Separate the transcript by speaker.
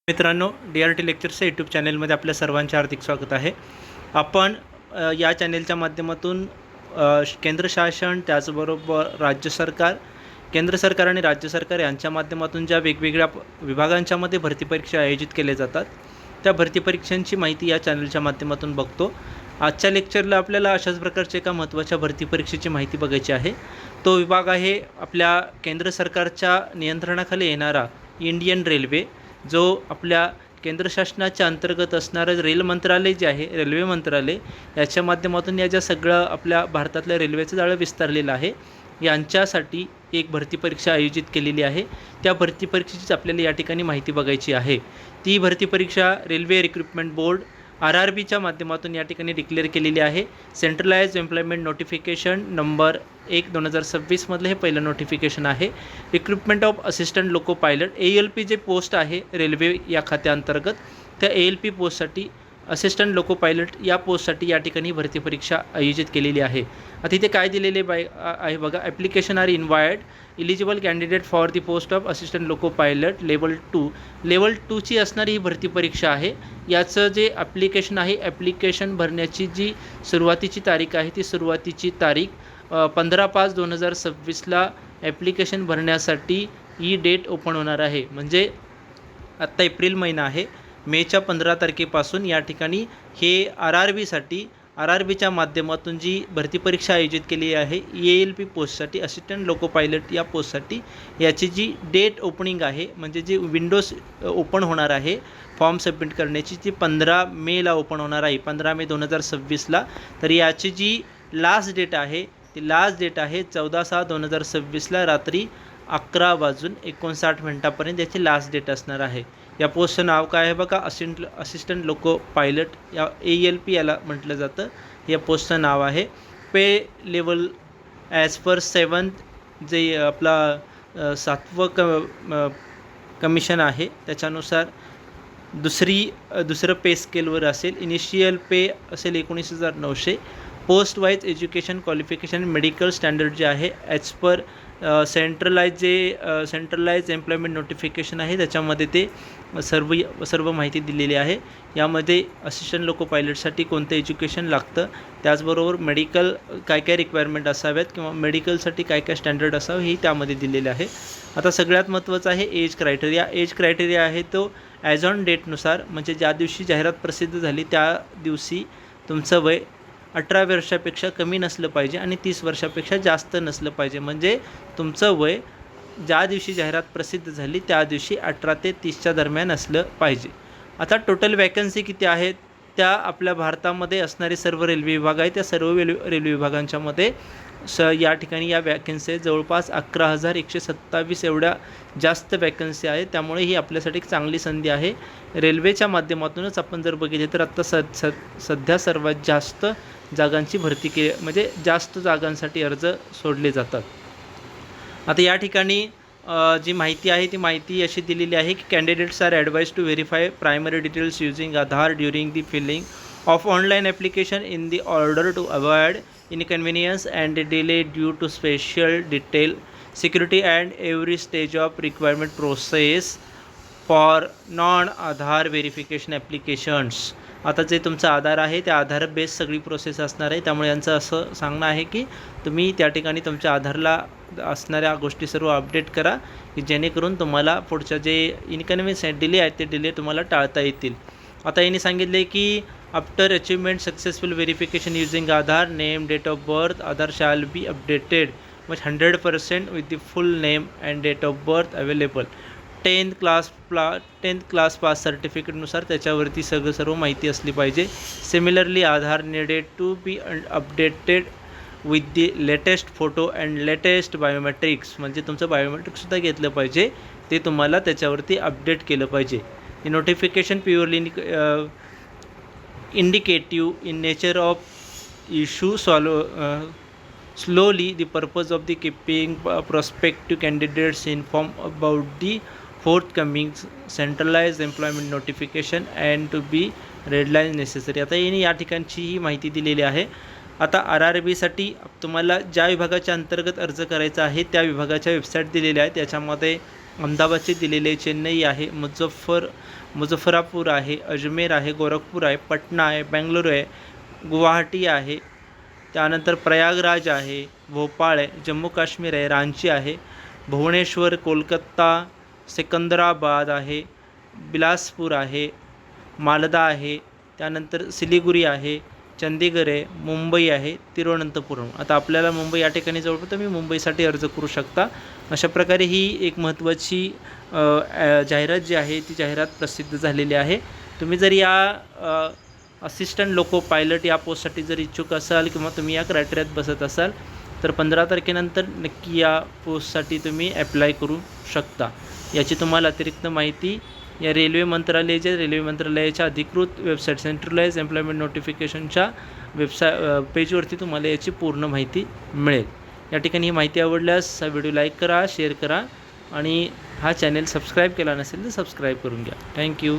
Speaker 1: मित्रांनो, DRT लेक्चर्सच्या YouTube चॅनलमध्ये आपल्या सर्वांचे हार्दिक स्वागत आहे. आपण या चॅनलच्या माध्यमातून केंद्र शासन त्याचबरोबर केंद्र सरकार आणि राज्य सरकार यांच्या माध्यमातून ज्या वेगवेगळ्या विभागांच्यामध्ये भरती परीक्षा आयोजित केल्या जातात त्या भरती परीक्षांची माहिती या चॅनलच्या माध्यमातून बघतो. आजच्या लेक्चरला आपल्याला अशाच प्रकारच्या एका महत्त्वाच्या भरती परीक्षेची माहिती बघायची आहे. तो विभाग आहे आपल्या केंद्र सरकारच्या नियंत्रणाखाली येणारा इंडियन रेल्वे, जो आपल्या केंद्र शासनाच्या अंतर्गत असणारं रेल मंत्रालय जे आहे, रेल्वे मंत्रालय, याच्या माध्यमातून या ज्या सगळं आपल्या भारतातल्या रेल्वेचं जाळं विस्तारलेलं आहे यांच्यासाठी एक भरती परीक्षा आयोजित केलेली आहे. त्या भरती परीक्षेचीच आपल्याला या ठिकाणी माहिती बघायची आहे. ती भरती परीक्षा रेल्वे रिक्रुटमेंट बोर्ड RRBच्या माध्यमातून या ठिकाणी डिक्लेअर केलेली आहे. सेंट्रलाइज एम्प्लॉयमेंट नोटिफिकेशन नंबर 1/2026 मधलं हे पहिलं नोटिफिकेशन आहे. Recruitment of assistant loco pilot ALP जे पोस्ट आहे रेल्वे या खात्याअंतर्गत, त्या ALP पोस्टसाठी असिस्टंट लोको पायलट या पोस्टसाठी या ठिकाणी भरती परीक्षा आयोजित केलेली आहे. आता इथे काय दिलेले आहे बघा. Application are invited eligible candidate for the post of assistant loco pilot level 2ची असणारी ही भरती परीक्षा आहे. याचं जे ॲप्लिकेशन आहे, ॲप्लिकेशन भरण्याची जी सुरुवातीची तारीख आहे, ती सुरुवातीची तारीख 15/5/2026ला ॲप्लिकेशन भरण्यासाठी ही डेट ओपन होणार आहे. म्हणजे आत्ता एप्रिल महिना आहे, मेच्या 15 तारखेपासून या ठिकाणी हे RRBच्या माध्यमातून जी भरती परीक्षा आयोजित केली आहे ALP पोस्टसाठी, असिस्टंट लोको पायलट या पोस्टसाठी, याची जी डेट ओपनिंग आहे, म्हणजे जी विंडोज ओपन होणार आहे फॉर्म सबमिट करण्याची, ती 15 मेला ओपन होणार आहे, 15 मे 2026ला. तर याची जी लास्ट डेट आहे ती लास्ट डेट आहे 14/6/2026ला रात्री 11:59 याची लास्ट डेट असणार आहे. या पोस्टचं नाव काय आहे बघा, असिस्टंट लोको पायलट, या ALP याला म्हटलं जातं. या पोस्टचं नाव आहे. पे लेवल ॲज पर 7th जे आपला 7वं कमिशन आहे त्याच्यानुसार दुसरं पे स्केलवर असेल. इनिशियल पे असेल 19,900. Post wise education qualification medical standard जे आहे as per centralise employment notification आहे, त्याच्यामध्ये ते सर्व माहिती दिलेली आहे. यामध्ये असिस्टंट लोको पायलटसाठी कोणतं एज्युकेशन लागतं, त्याचबरोबर मेडिकल काय काय रिक्वायरमेंट असाव्यात किंवा मेडिकलसाठी काय काय स्टँडर्ड असावं हे त्यामध्ये दिलेले आहे. आता सगळ्यात महत्त्वाचं आहे एज क्रायटेरिया आहे तो ॲज ऑन डेटनुसार, म्हणजे ज्या दिवशी जाहिरात प्रसिद्ध झाली त्या दिवशी तुमचं वय 18 वर्षापेक्षा कमी नसलं पाहिजे आणि 30 वर्षापेक्षा जास्त नसलं पाहिजे. म्हणजे तुमचं वय ज्या दिवशी जाहिरात प्रसिद्ध झाली त्या दिवशी 18 ते 30च्या दरम्यान असलं पाहिजे. आता टोटल वॅकन्सी किती आहेत, त्या आपल्या भारतामध्ये असणारे सर्व रेल्वे विभाग आहेत, त्या सर्व रेल्वे विभागांच्यामध्ये या ठिकाणी या वॅकन्सी जवळपास 11,127 एवढ्या जास्त वॅकन्सी आहेत. त्यामुळे ही आपल्यासाठी एक चांगली संधी आहे. रेल्वेच्या माध्यमातूनच आपण जर बघितले तर आत्ता सध्या सर्वात जास्त जागांची भरती म्हणजे जास्त जागांसाठी अर्ज सोडले जातात. आता या ठिकाणी जी माहिती आहे ती माहिती अशी दिलेली आहे की candidates are advise to verify primary details using Aadhaar during the filling of online application in the order to avoid inconvenience and delay due to special detail security and every stage of requirement process for non-आधार verification applications. आता जे तुमचं आधार आहे त्या आधार base सगळी process असणार आहे. त्यामुळे यांचं असं सांगणं आहे की तुम्ही त्या ठिकाणी तुमच्या आधारला असणाऱ्या गोष्टी सर्व अपडेट करा की जेणेकरून तुम्हाला पुढच्या जे इनकन्व्हिनियन्स डिले आहेत ते डिले तुम्हाला टाळता येतील. आता यांनी सांगितले की after achievement successful verification using Aadhaar name date of birth Aadhaar shall be updated म्हणजे 100% with the full name and date of birth available. 10th class pass सर्टिफिकेटनुसार त्याच्यावरती सर्व माहिती असली पाहिजे. Similarly Aadhaar needed to be updated with the latest photo and latest biometrics, म्हणजे तुमचं बायोमेट्रिकसुद्धा घेतलं पाहिजे, ते तुम्हाला त्याच्यावरती अपडेट केलं पाहिजे. The notification purely indicative in nature of issue slowly the purpose of the keeping prospective candidates informed about the forthcoming centralized employment notification and to be deadline necessary. आता यांनी या ठिकाणची ही माहिती दिलेली आहे. आता RRBसाठी तुम्हाला ज्या विभागाच्या अंतर्गत अर्ज करायचा आहे त्या विभागाच्या वेबसाईट दिलेल्या आहेत. त्याच्यामध्ये अहमदाबादचे दिलेले चेन्नई आहे, मुझफ्फरापूर आहे, अजमेर आहे, गोरखपूर आहे, पटना आहे, बेंगळुरू आहे, गुवाहाटी आहे, त्यानंतर प्रयागराज आहे, भोपाळ आहे, जम्मू काश्मीर आहे, रांची आहे, भुवनेश्वर, कोलकाता, सिकंदराबाद आहे, बिलासपूर आहे, मालदा आहे, त्यानंतर सिलिगुरी आहे, चंदीगड आहे, मुंबई आहे, तिरुवनंतपुरम. आता आपल्याला मुंबई या ठिकाणी जवळ पडतं, तुम्ही मुंबईसाठी अर्ज करू शकता. अशा प्रकारे ही एक महत्त्वाची जाहिरात जी आहे ती जाहिरात प्रसिद्ध झालेली आहे. तुम्ही जर या असिस्टंट लोको पायलट या पोस्टसाठी जर इच्छुक असाल किंवा तुम्ही या क्रायटेरियात बसत असाल तर 15 तारखेनंतर नक्की या पोस्टसाठी तुम्ही ॲप्लाय करू शकता. याची तुम्हाला अतिरिक्त माहिती या रेल्वे मंत्रालयाच्या अधिकृत वेबसाईट सेंट्रलाइज एम्प्लॉयमेंट नोटिफिकेशनच्या पेजवरती तुम्हाला याची पूर्ण माहिती मिळेल. या ठिकाणी ही माहिती आवडल्यास हा व्हिडिओ लाईक करा, शेअर करा आणि हा चॅनल सबस्क्राईब केला नसेल तर सबस्क्राईब करून घ्या. थँक्यू.